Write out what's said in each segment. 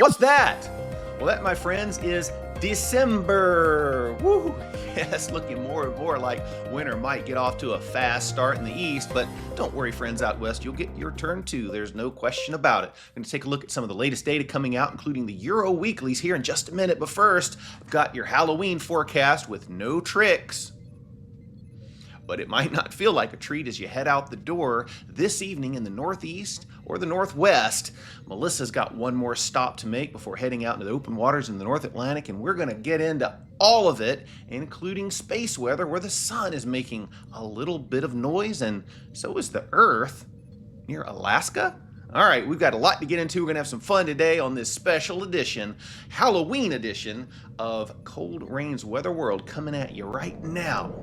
What's that? Well, that, my friends, is December. Woo! Yes, looking more and more like winter might get off to a fast start in the east, but don't worry, friends out west, you'll get your turn too. There's no question about it. I'm going to take a look at some of the latest data coming out, including the Euro weeklies here in just a minute. But first, I've got your Halloween forecast with no tricks. But it might not feel like a treat as you head out the door this evening in the northeast or the northwest. Melissa's got one more stop to make before heading out into the open waters in the North Atlantic, and we're going to get into all of it, including space weather, where the sun is making a little bit of noise, and so is the Earth near Alaska. All right, we've got a lot to get into. We're going to have some fun today on this special edition, Halloween edition of Cold Rain's Weather World, coming at you right now.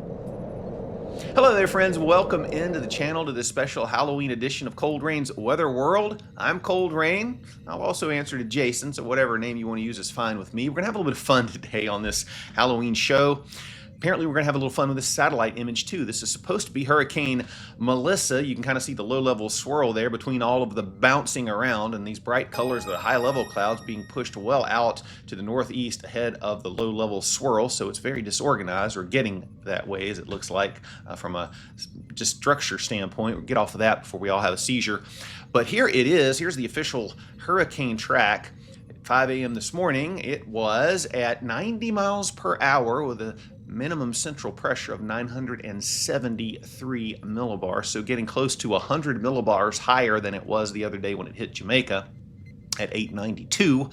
Hello there, friends. Welcome into the channel to this special Halloween edition of Cold Rain's Weather World. I'm Cold Rain. I'll also answer to Jason, so whatever name you want to use is fine with me. We're going to have a little bit of fun today on this Halloween show. Apparently, we're going to have a little fun with this satellite image, too. This is supposed to be Hurricane Melissa. You can kind of see the low-level swirl there between all of the bouncing around and these bright colors of the high-level clouds being pushed well out to the northeast ahead of the low-level swirl. So it's very disorganized, or getting that way, as it looks like, from a just structure standpoint. We'll get off of that before we all have a seizure. But here it is. Here's the official hurricane track. 5 a.m. this morning, it was at 90 miles per hour with a minimum central pressure of 973 millibars, so getting close to 100 millibars higher than it was the other day when it hit Jamaica at 892.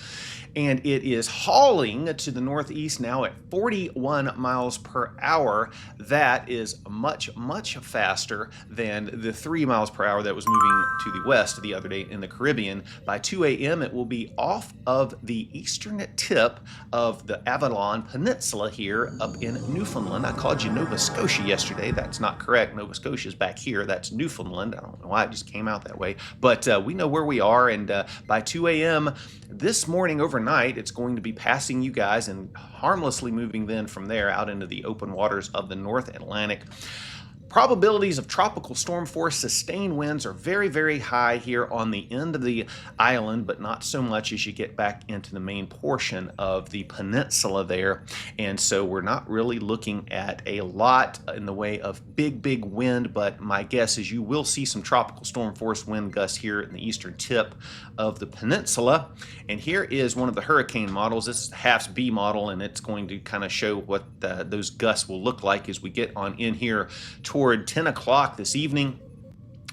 And it is hauling to the northeast now at 41 miles per hour. That is much, much faster than the 3 miles per hour that was moving to the west the other day in the Caribbean. By 2 a.m., it will be off of the eastern tip of the Avalon Peninsula here up in Newfoundland. I called you Nova Scotia yesterday. That's not correct. Nova Scotia is back here. That's Newfoundland. I don't know why it just came out that way. But we know where we are, and by 2 a.m. this morning overnight, it's going to be passing you guys and harmlessly moving then from there out into the open waters of the North Atlantic. Probabilities of tropical storm force sustained winds are very, very high here on the end of the island, but not so much as you get back into the main portion of the peninsula there. And so we're not really looking at a lot in the way of big wind, but my guess is you will see some tropical storm force wind gusts here in the eastern tip of the peninsula. And here is one of the hurricane models. This is the HAFS-B model, and it's going to kind of show what those gusts will look like as we get on in here toward 10 o'clock this evening,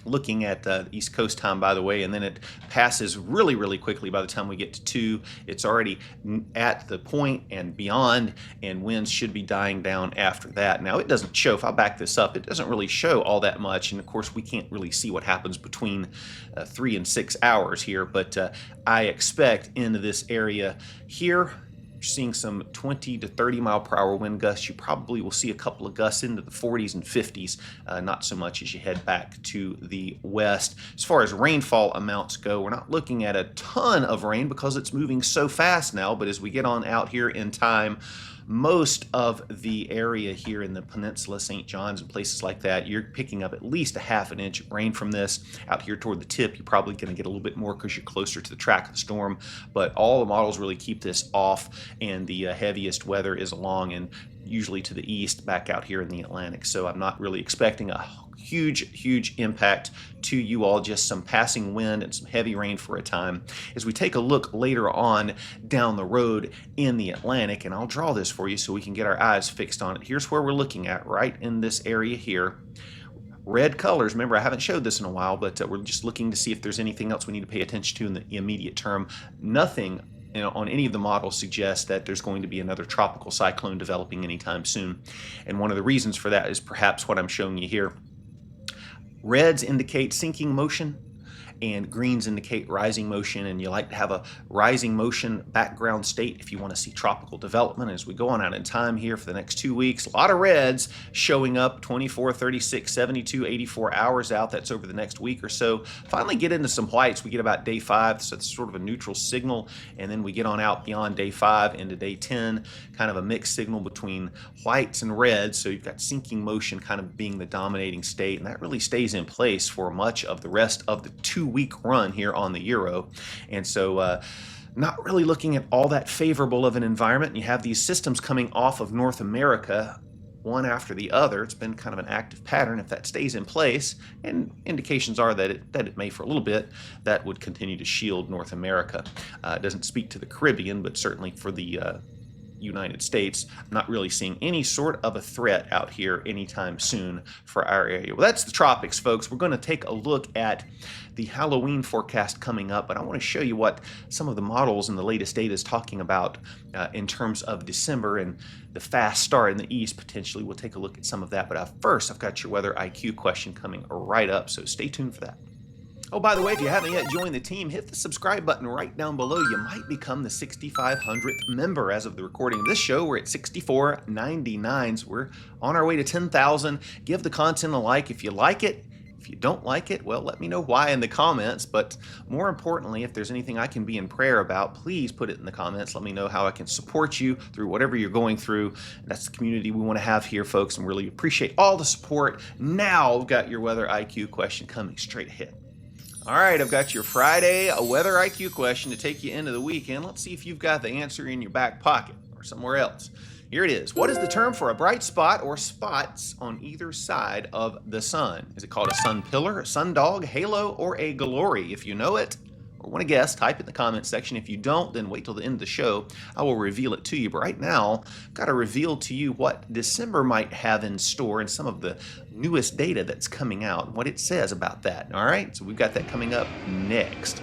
looking at East Coast time, by the way, and then it passes really quickly. By the time we get to 2, it's already at the point and beyond, and winds should be dying down after that. Now, it doesn't show, if I back this up, it doesn't really show all that much, and of course, we can't really see what happens between 3 and 6 hours here, but I expect into this area here, seeing some 20 to 30 mile per hour wind gusts. You probably will see a couple of gusts into the 40s and 50s, not so much as you head back to the west. As far as rainfall amounts go, we're not looking at a ton of rain because it's moving so fast now, but as we get on out here in time, most of the area here in the peninsula, St. John's and places like that, you're picking up at least a half an inch of rain from this. Out here toward the tip, you're probably going to get a little bit more because you're closer to the track of the storm, but all the models really keep this off, and the heaviest weather is along and usually to the east back out here in the Atlantic. So I'm not really expecting a huge impact to you all, just some passing wind and some heavy rain for a time. As we take a look later on down the road in the Atlantic, and I'll draw this for you so we can get our eyes fixed on it. Here's where we're looking at, right in this area here. Red colors, remember I haven't showed this in a while, but we're just looking to see if there's anything else we need to pay attention to in the immediate term. Nothing on any of the models suggests that there's going to be another tropical cyclone developing anytime soon. And one of the reasons for that is perhaps what I'm showing you here. Reds indicate sinking motion, and greens indicate rising motion, and you like to have a rising motion background state if you want to see tropical development. As we go on out in time here for the next 2 weeks, a lot of reds showing up 24, 36, 72, 84 hours out. That's over the next week or so. Finally get into some whites. We get about day 5, so it's sort of a neutral signal, and then we get on out beyond day 5 into day 10, kind of a mixed signal between whites and reds. So you've got sinking motion kind of being the dominating state, and that really stays in place for much of the rest of the 2-week run here on the Euro. And so not really looking at all that favorable of an environment. You have these systems coming off of North America, one after the other. It's been kind of an active pattern. If that stays in place, and indications are that it may for a little bit, that would continue to shield North America. It doesn't speak to the Caribbean, but certainly for the United States, I'm not really seeing any sort of a threat out here anytime soon for our area. Well, that's the tropics, folks. We're going to take a look at the Halloween forecast coming up, but I want to show you what some of the models and the latest data is talking about in terms of December and the fast start in the east. Potentially, we'll take a look at some of that. But first, I've got your weather IQ question coming right up, so stay tuned for that. Oh, by the way, if you haven't yet joined the team, hit the subscribe button right down below. You might become the 6,500th member. As of the recording of this show, we're at 6,499. So we're on our way to 10,000. Give the content a like if you like it. If you don't like it, well, let me know why in the comments. But more importantly, if there's anything I can be in prayer about, please put it in the comments. Let me know how I can support you through whatever you're going through. And that's the community we want to have here, folks, and really appreciate all the support. Now I've got your weather IQ question coming straight ahead. All right, I've got your Friday weather IQ question to take you into the weekend. Let's see if you've got the answer in your back pocket or somewhere else. Here it is. What is the term for a bright spot or spots on either side of the sun? Is it called a sun pillar, a sundog, halo, or a glory? If you know it or want to guess, type it in the comments section. If you don't, then wait till the end of the show. I will reveal it to you. But right now, I've got to reveal to you what December might have in store and some of the newest data that's coming out and what it says about that. All right, so we've got that coming up next.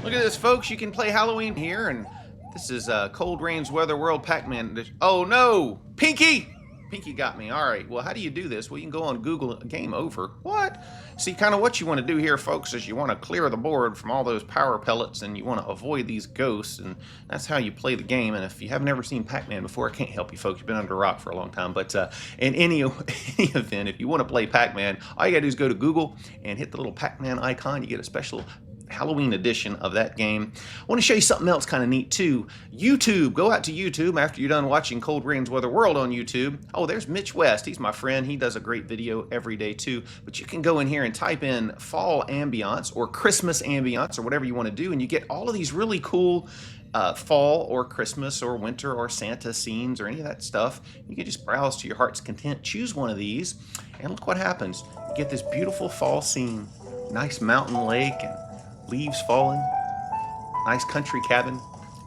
Look at this, folks. You can play Halloween here, and this is Cold Rain's Weather World Pac-Man. Oh no, Pinky! Pinky got me. All right, well, how do you do this? Well, you can go on Google, game over. What? See, kind of what you want to do here, folks, is you want to clear the board from all those power pellets, and you want to avoid these ghosts, and that's how you play the game. And if you have never seen Pac-Man before, I can't help you, folks. You've been under a rock for a long time. But in any event, if you want to play Pac-Man, all you got to do is go to Google and hit the little Pac-Man icon. You get a special Halloween edition of that game. I want to show you something else kind of neat too. YouTube. Go out to YouTube after you're done watching Cold Rain's Weather World on YouTube. Oh, there's Mitch West. He's my friend. He does a great video every day too. But you can go in here and type in fall ambiance or Christmas ambiance or whatever you want to do, and you get all of these really cool fall or Christmas or winter or Santa scenes or any of that stuff. You can just browse to your heart's content, choose one of these, and look what happens. You get this beautiful fall scene, nice mountain lake and leaves falling, nice country cabin,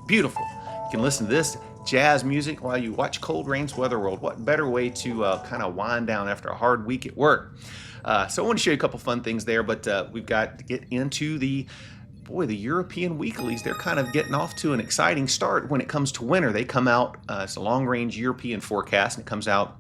beautiful. You can listen to this jazz music while you watch Cold Rain's Weather World. What better way to kind of wind down after a hard week at work? So I want to show you a couple fun things there, but we've got to get into the European weeklies. They're kind of getting off to an exciting start when it comes to winter. They come out, it's a long-range European forecast, and it comes out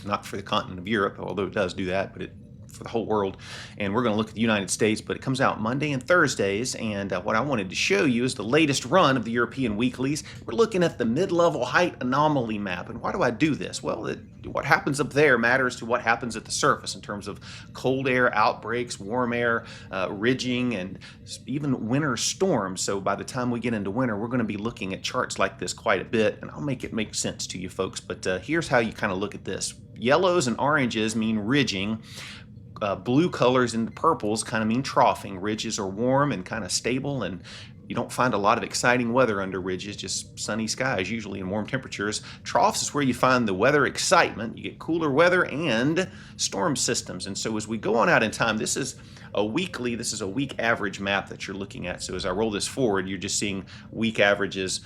not for the continent of Europe, although it does do that, but it for the whole world. And we're going to look at the United States, but it comes out Monday and Thursdays. And what I wanted to show you is the latest run of the European weeklies. We're looking at the mid-level height anomaly map. And why do I do this? Well, what happens up there matters to what happens at the surface in terms of cold air outbreaks, warm air, ridging, and even winter storms. So by the time we get into winter, we're going to be looking at charts like this quite a bit, and I'll make it make sense to you folks. But here's how you kind of look at this. Yellows and oranges mean ridging. Blue colors and purples kind of mean troughing. Ridges are warm and kind of stable, and you don't find a lot of exciting weather under ridges, just sunny skies usually and warm temperatures. Troughs is where you find the weather excitement. You get cooler weather and storm systems. And so as we go on out in time, this is a week average map that you're looking at. So as I roll this forward, you're just seeing week averages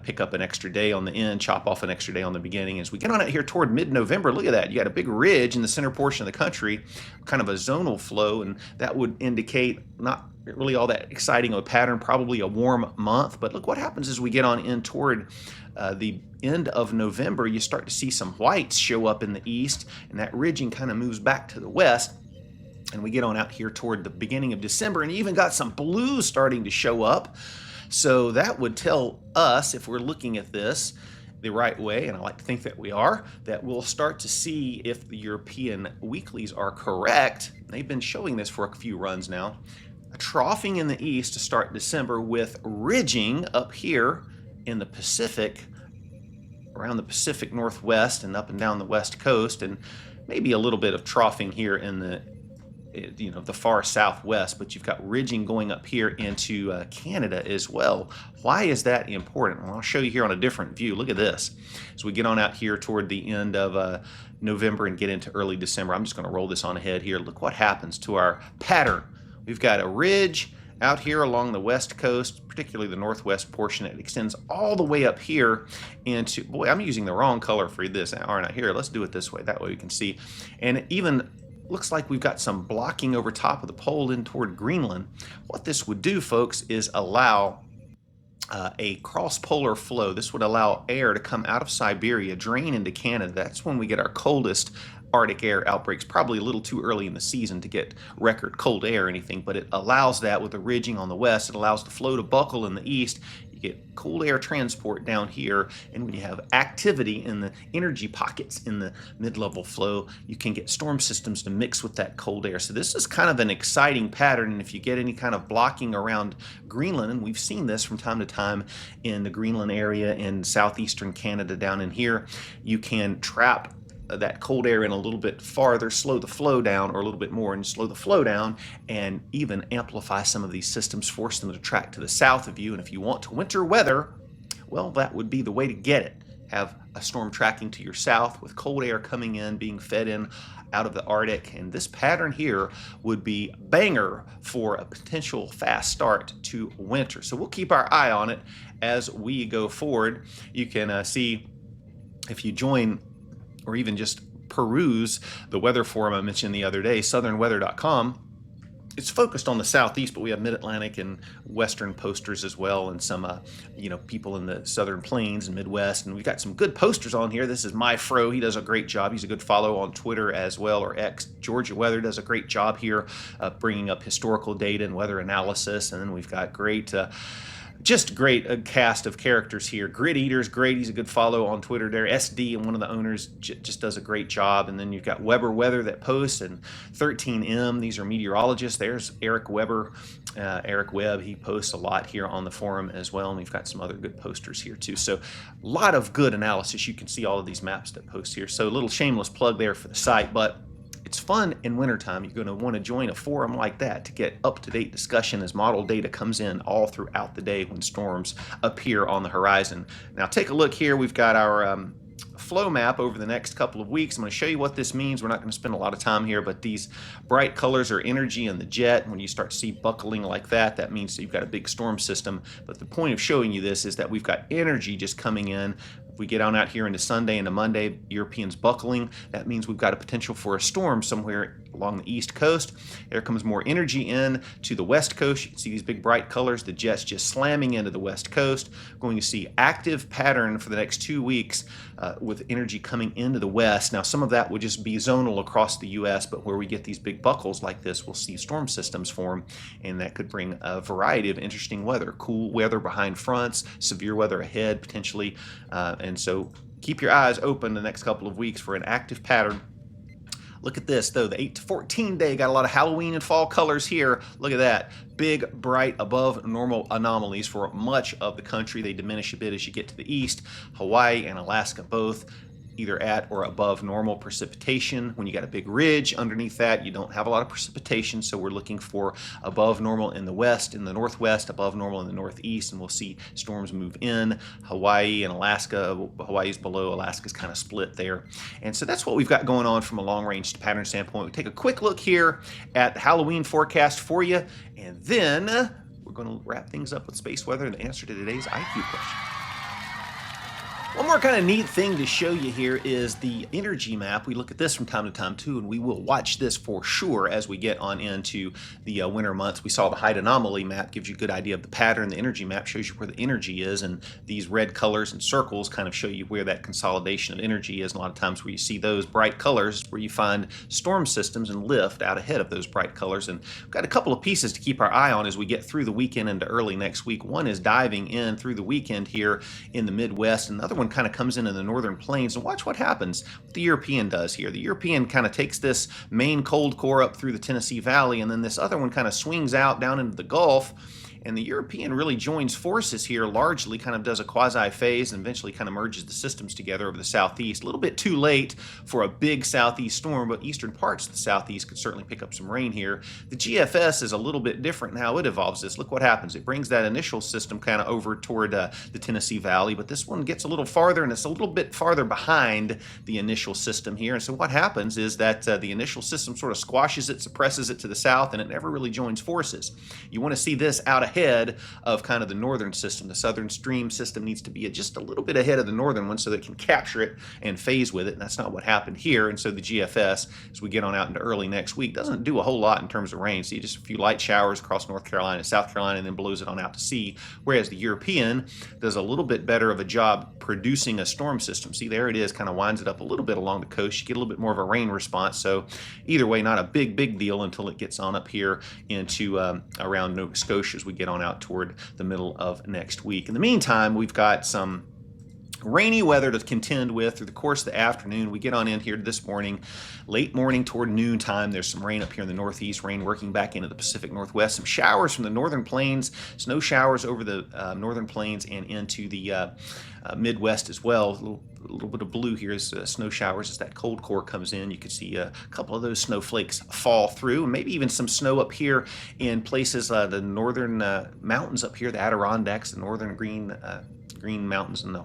pick up an extra day on the end, chop off an extra day on the beginning. As we get on out here toward mid-November, look at that. You got a big ridge in the center portion of the country, kind of a zonal flow, and that would indicate not really all that exciting of a pattern, probably a warm month. But look what happens as we get on in toward the end of November. You start to see some whites show up in the east, and that ridging kind of moves back to the west. And we get on out here toward the beginning of December, and you even got some blues starting to show up. So that would tell us, if we're looking at this the right way, and I like to think that we are, that we'll start to see if the European weeklies are correct. They've been showing this for a few runs now. A troughing in the east to start December with ridging up here in the Pacific, around the Pacific Northwest and up and down the West Coast, and maybe a little bit of troughing here in the the far southwest, but you've got ridging going up here into Canada as well. Why is that important? Well, I'll show you here on a different view. Look at this. As we get on out here toward the end of November and get into early December, I'm just going to roll this on ahead here. Look what happens to our pattern. We've got a ridge out here along the west coast, particularly the northwest portion. It extends all the way up here into, boy, I'm using the wrong color for this, aren't I? Here, let's do it this way. That way we can see. And it even looks like we've got some blocking over top of the pole in toward Greenland. What this would do, folks, is allow a cross-polar flow. This would allow air to come out of Siberia, drain into Canada. That's when we get our coldest Arctic air outbreaks. Probably a little too early in the season to get record cold air or anything, but it allows that with the ridging on the west. It allows the flow to buckle in the east. You get cold air transport down here, and when you have activity in the energy pockets in the mid-level flow, you can get storm systems to mix with that cold air. So this is kind of an exciting pattern, and if you get any kind of blocking around Greenland, and we've seen this from time to time in the Greenland area in southeastern Canada down in here, you can trap that cold air in a little bit farther, slow the flow down, or a little bit more and slow the flow down, and even amplify some of these systems, force them to track to the south of you. And if you want to winter weather, well, that would be the way to get it. Have a storm tracking to your south with cold air coming in, being fed in out of the Arctic. And this pattern here would be banger for a potential fast start to winter. So we'll keep our eye on it as we go forward. You can see if you join or even just peruse the weather forum I mentioned the other day, southernweather.com. It's focused on the southeast, but we have mid-Atlantic and western posters as well, and some people in the southern plains and Midwest, and we've got some good posters on here. This is My Fro. He does a great job. He's a good follow on Twitter as well, or X. Georgia Weather does a great job here bringing up historical data and weather analysis. And then we've got just great a cast of characters here. Grid Eater's great. He's a good follow on Twitter there. SD, and one of the owners, just does a great job. And then you've got Weber Weather that posts, and 13M. These are meteorologists. There's Eric Weber, Eric Webb. He posts a lot here on the forum as well. And we've got some other good posters here too. So a lot of good analysis. You can see all of these maps that post here. So a little shameless plug there for the site, but it's fun in wintertime. You're going to want to join a forum like that to get up-to-date discussion as model data comes in all throughout the day when storms appear on the horizon. Now take a look here. We've got our flow map over the next couple of weeks. I'm going to show you what this means. We're not going to spend a lot of time here, but these bright colors are energy in the jet. When you start to see buckling like that, that means that you've got a big storm system. But the point of showing you this is that we've got energy just coming in. If we get on out here into Sunday into Monday, Europeans buckling, that means we've got a potential for a storm somewhere along the east coast. There comes more energy in to the west coast. You can see these big bright colors, the jets just slamming into the west coast. We're going to see active pattern for the next 2 weeks with energy coming into the west. Now some of that would just be zonal across the U.S., but where we get these big buckles like this, we'll see storm systems form, and that could bring a variety of interesting weather. Cool weather behind fronts, severe weather ahead potentially, and so keep your eyes open the next couple of weeks for an active pattern. Look at this though, the 8 to 14 day, got a lot of Halloween and fall colors here. Look at that, big, bright, above normal anomalies for much of the country. They diminish a bit as you get to the east. Hawaii and Alaska both either at or above normal precipitation. When you got a big ridge underneath that, you don't have a lot of precipitation, so we're looking for above normal in the west, in the northwest, above normal in the northeast, and we'll see storms move in. Hawaii and Alaska, Hawaii's below, Alaska's kind of split there. And so that's what we've got going on from a long-range pattern standpoint. We take a quick look here at the Halloween forecast for you, and then we're going to wrap things up with space weather and the answer to today's IQ question. One more kind of neat thing to show you here is the energy map. We look at this from time to time too, and we will watch this for sure as we get on into the winter months. We saw the height anomaly map, gives you a good idea of the pattern. The energy map shows you where the energy is, and these red colors and circles kind of show you where that consolidation of energy is. And a lot of times where you see those bright colors, where you find storm systems and lift out ahead of those bright colors. And we've got a couple of pieces to keep our eye on as we get through the weekend into early next week. One is diving in through the weekend here in the Midwest. Another one kind of comes in the northern plains, and watch what happens, what the European does here. The European kind of takes this main cold core up through the Tennessee Valley, and then this other one kind of swings out down into the Gulf, And the European really joins forces here, largely kind of does a quasi-phase and eventually kind of merges the systems together over the southeast. A little bit too late for a big southeast storm, but eastern parts of the southeast could certainly pick up some rain here. The GFS is a little bit different in how it evolves this. Look what happens. It brings that initial system kind of over toward the Tennessee Valley, but this one gets a little farther, and it's a little bit farther behind the initial system here. And so what happens is that the initial system sort of squashes it, suppresses it to the south, and it never really joins forces. You want to see this out ahead of kind of the northern system. The southern stream system needs to be just a little bit ahead of the northern one so that it can capture it and phase with it, and that's not what happened here. And so the GFS, as we get on out into early next week, doesn't do a whole lot in terms of rain. See just a few light showers across North Carolina and South Carolina, and then blows it on out to sea, whereas the European does a little bit better of a job producing a storm system. See, there it is, kind of winds it up a little bit along the coast. You get a little bit more of a rain response. So either way, not a big deal until it gets on up here into around Nova Scotia as we get on out toward the middle of next week. In the meantime, we've got some rainy weather to contend with through the course of the afternoon. We get on in here this morning, late morning toward noon time. There's some rain up here in the northeast, rain working back into the Pacific Northwest. Some showers from the northern plains, snow showers over the northern plains and into the Midwest as well. A little bit of blue here is snow showers as that cold core comes in. You can see a couple of those snowflakes fall through, and maybe even some snow up here in places, the northern mountains up here, the Adirondacks, the northern green mountains, and the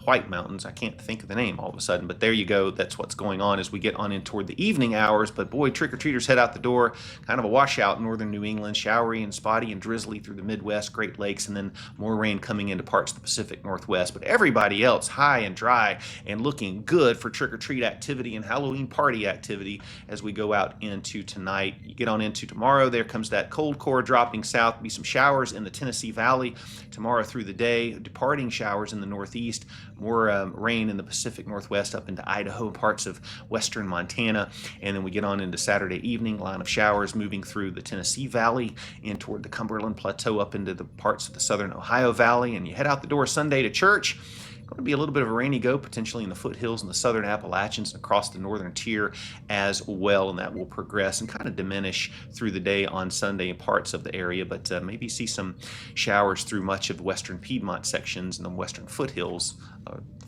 White Mountains. I can't think of the name all of a sudden, but there you go. That's what's going on as we get on in toward the evening hours. But boy, trick-or-treaters head out the door. Kind of a washout in northern New England, showery and spotty and drizzly through the Midwest, Great Lakes, and then more rain coming into parts of the Pacific Northwest. But everybody else high and dry and looking good for trick-or-treat activity and Halloween party activity as we go out into tonight. You get on into tomorrow, there comes that cold core dropping south. Be some showers in the Tennessee Valley tomorrow through the day, departing showers in the northeast, more rain in the Pacific Northwest up into Idaho, parts of western Montana, and then we get on into Saturday evening, line of showers moving through the Tennessee Valley in toward the Cumberland Plateau up into the parts of the southern Ohio Valley, and you head out the door Sunday to church. Going to be a little bit of a rainy go, potentially in the foothills and the southern Appalachians and across the northern tier as well, and that will progress and kind of diminish through the day on Sunday in parts of the area, but maybe see some showers through much of the western Piedmont sections and the western foothills.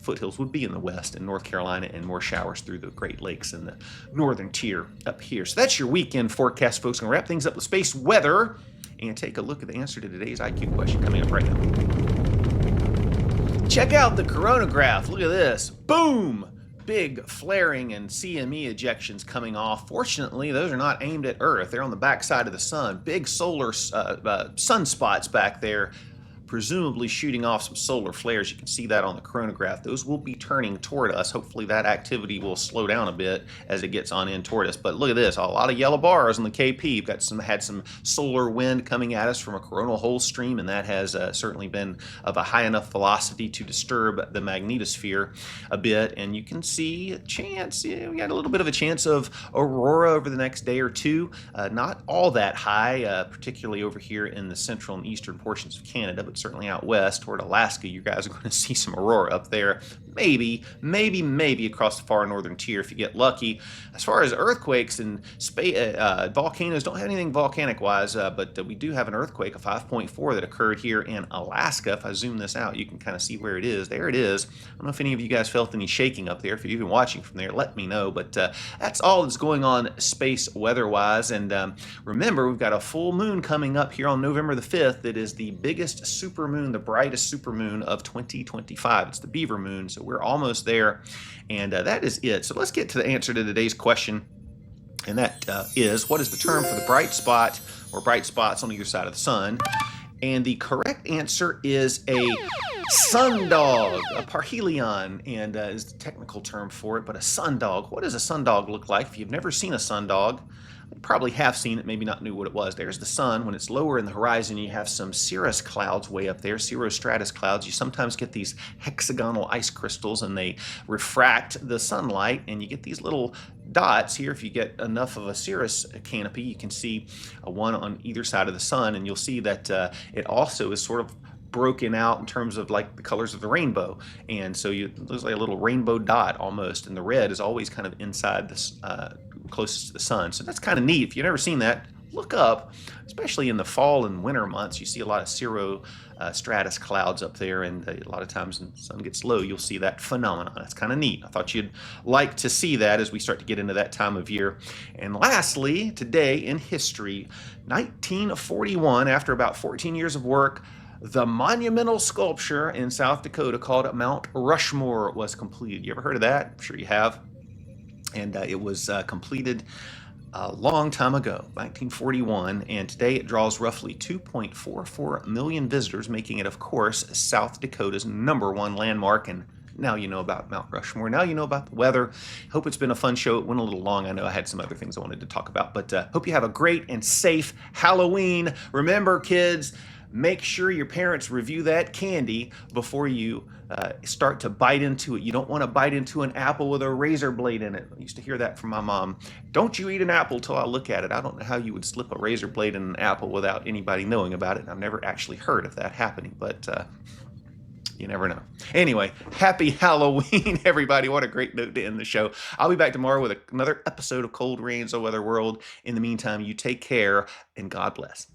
Foothills would be in the west in North Carolina, and more showers through the Great Lakes and the northern tier up here. So that's your weekend forecast, folks. I'm going to wrap things up with space weather and take a look at the answer to today's IQ question coming up right now. Check out the coronagraph. Look at this. Boom! Big flaring and CME ejections coming off. Fortunately, those are not aimed at Earth. They're on the backside of the sun. Big solar sunspots back there, presumably shooting off some solar flares. You can see that on the coronagraph. Those will be turning toward us. Hopefully that activity will slow down a bit as it gets on in toward us. But look at this, a lot of yellow bars on the KP. We've got had some solar wind coming at us from a coronal hole stream, and that has certainly been of a high enough velocity to disturb the magnetosphere a bit. And you can see a chance, we got a little bit of a chance of aurora over the next day or two. Not all that high, particularly over here in the central and eastern portions of Canada, but certainly out west toward Alaska, you guys are going to see some aurora up there. Maybe across the far northern tier if you get lucky. As far as earthquakes and volcanoes, don't have anything volcanic-wise, but we do have an earthquake, a 5.4 that occurred here in Alaska. If I zoom this out, you can kind of see where it is. There it is. I don't know if any of you guys felt any shaking up there. If you're even watching from there, let me know. But that's all that's going on space weather-wise. And remember, we've got a full moon coming up here on November the 5th. That is the biggest supermoon, the brightest supermoon of 2025. It's the Beaver Moon, so we're almost there, and that is it. So let's get to the answer to today's question, and that is, what is the term for the bright spot or bright spots on either side of the sun? And the correct answer is a sundog, a parhelion, and is the technical term for it, but a sundog. What does a sundog look like? If you've never seen a sundog, you probably have seen it, maybe not knew what it was. There's the sun. When it's lower in the horizon, you have some cirrus clouds way up there, cirrostratus clouds. You sometimes get these hexagonal ice crystals, and they refract the sunlight, and you get these little dots here. If you get enough of a cirrus canopy, you can see one on either side of the sun, and you'll see that it also is sort of broken out in terms of like the colors of the rainbow, and so it looks like a little rainbow dot almost, and the red is always kind of inside this closest to the sun. So that's kind of neat. If you've never seen that, look up, especially in the fall and winter months, you see a lot of cirro stratus clouds up there, and a lot of times when the sun gets low, you'll see that phenomenon. It's kind of neat. I thought you'd like to see that as we start to get into that time of year. And lastly, today in history, 1941, after about 14 years of work, the monumental sculpture in South Dakota called Mount Rushmore was completed. You ever heard of that? I'm sure you have. And it was completed a long time ago, 1941, and today it draws roughly 2.44 million visitors, making it, of course, South Dakota's #1 landmark. And now you know about Mount Rushmore. Now you know about the weather. Hope it's been a fun show. It went a little long. I know I had some other things I wanted to talk about, but hope you have a great and safe Halloween. Remember, kids, make sure your parents review that candy before you start to bite into it. You don't want to bite into an apple with a razor blade in it. I used to hear that from my mom. Don't you eat an apple till I look at it. I don't know how you would slip a razor blade in an apple without anybody knowing about it. I've never actually heard of that happening, but you never know. Anyway, happy Halloween, everybody. What a great note to end the show. I'll be back tomorrow with another episode of Cold Rain's Weather World. In the meantime, you take care and God bless.